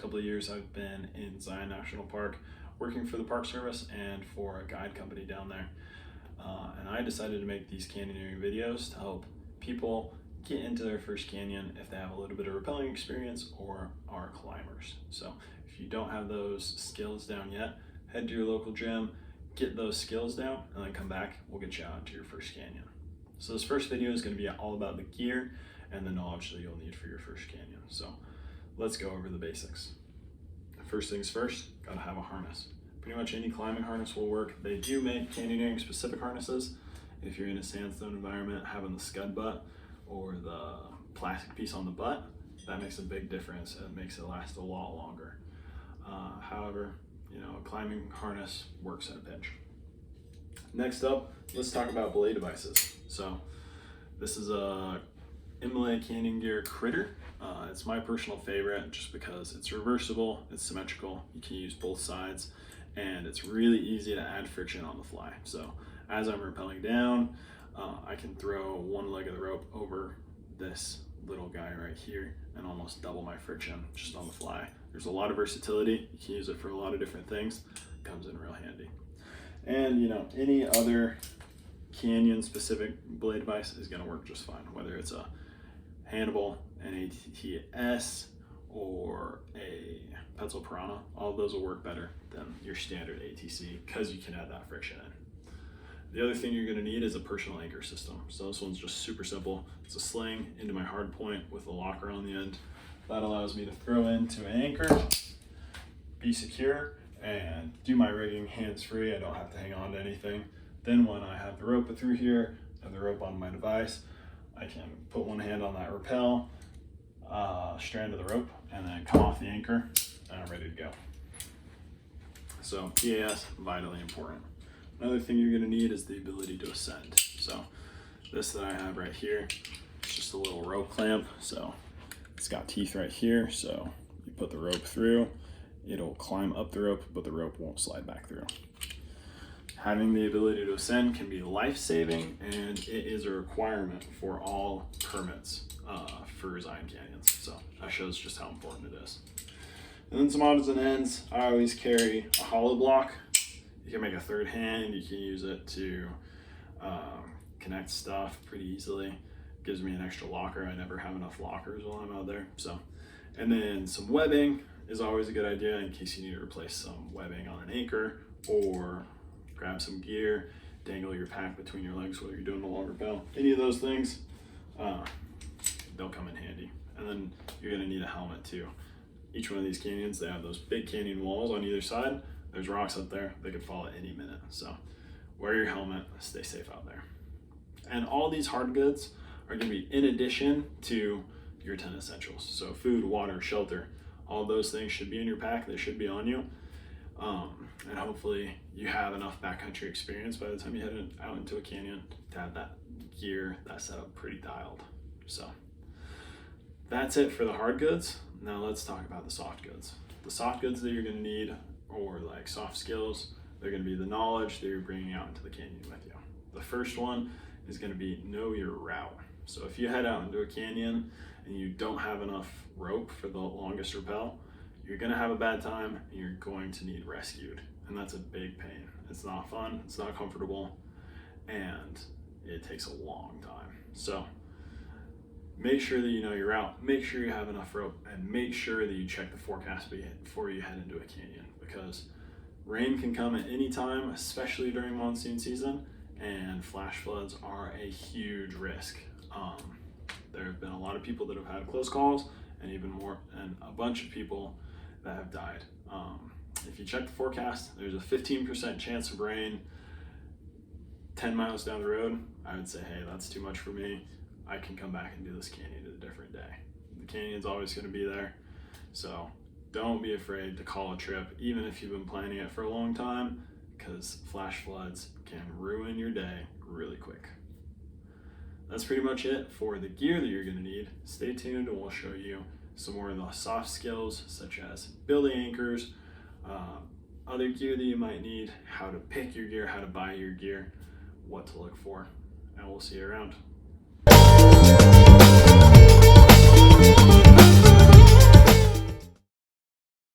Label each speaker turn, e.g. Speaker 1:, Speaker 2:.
Speaker 1: couple of years I've been in Zion National Park working for the Park Service and for a guide company down there. And I decided to make these canyoneering videos to help people get into their first canyon if they have a little bit of rappelling experience or are climbers. So if you don't have those skills down yet, head to your local gym, get those skills down, and then come back, we'll get you out into your first canyon. So this first video is going to be all about the gear and the knowledge that you'll need for your first canyon. So let's go over the basics. First things first, gotta have a harness. Pretty much any climbing harness will work. They do make canyoneering specific harnesses. If you're in a sandstone environment, having the scud butt or the plastic piece on the butt, that makes a big difference. It makes it last a lot longer. However, a climbing harness works at a pinch. Next up, let's talk about belay devices. So this is a Imlay Canyon Gear Critter. It's my personal favorite just because it's reversible, it's symmetrical, you can use both sides, and it's really easy to add friction on the fly. So as I'm rappelling down, I can throw one leg of the rope over this little guy right here and almost double my friction just on the fly. There's a lot of versatility. You can use it for a lot of different things. It comes in real handy. And any other canyon specific belay device is going to work just fine, whether it's a Hannibal, an ATS, or a Petzl Piranha. All of those will work better than your standard ATC because you can add that friction in. The other thing you're going to need is a personal anchor system. So this one's just super simple. It's a sling into my hard point with a locker on the end. That allows me to throw into an anchor, be secure, and do my rigging hands-free. I don't have to hang on to anything. Then when I have the rope through here, have the rope on my device, I can put one hand on that rappel, strand of the rope, and then come off the anchor, and I'm ready to go. So PAS, vitally important. Another thing you're going to need is the ability to ascend. So this that I have right here, it's just a little rope clamp. So it's got teeth right here. So you put the rope through, it'll climb up the rope, but the rope won't slide back through. Having the ability to ascend can be life-saving, and it is a requirement for all permits for Zion Canyons. So that shows just how important it is. And then some odds and ends. I always carry a hollow block. You can make a third hand. You can use it to connect stuff pretty easily. Gives me an extra locker. I never have enough lockers while I'm out there. So, and then some webbing is always a good idea in case you need to replace some webbing on an anchor, or grab some gear, dangle your pack between your legs while you're doing a long rappel. Any of those things, they'll come in handy. And then you're gonna need a helmet too. Each one of these canyons, they have those big canyon walls on either side. There's rocks up there, they could fall at any minute. So wear your helmet, stay safe out there. And all these hard goods are gonna be in addition to your 10 essentials. So food, water, shelter, all those things should be in your pack, they should be on you. And hopefully you have enough backcountry experience by the time you head out into a canyon to have that gear, that setup pretty dialed. So that's it for the hard goods. Now let's talk about the soft goods. The soft goods that you're gonna need, or like soft skills, they're gonna be the knowledge that you're bringing out into the canyon with you. The first one is gonna be know your route. So if you head out into a canyon and you don't have enough rope for the longest rappel, you're gonna have a bad time and you're going to need rescued. And that's a big pain. It's not fun, it's not comfortable, and it takes a long time. So make sure that you know your route, make sure you have enough rope, and make sure that you check the forecast before you head into a canyon, because rain can come at any time, especially during monsoon season, and flash floods are a huge risk. There have been a lot of people that have had close calls, and even more, and a bunch of people that have died. If you check the forecast, there's a 15% chance of rain 10 miles down the road. I would say, hey, that's too much for me. I can come back and do this canyon a different day. The canyon's always going to be there. So don't be afraid to call a trip, even if you've been planning it for a long time, because flash floods can ruin your day really quick. That's pretty much it for the gear that you're going to need. Stay tuned and we'll show you some more of the soft skills, such as building anchors, other gear that you might need, how to pick your gear, how to buy your gear, what to look for, and we'll see you around.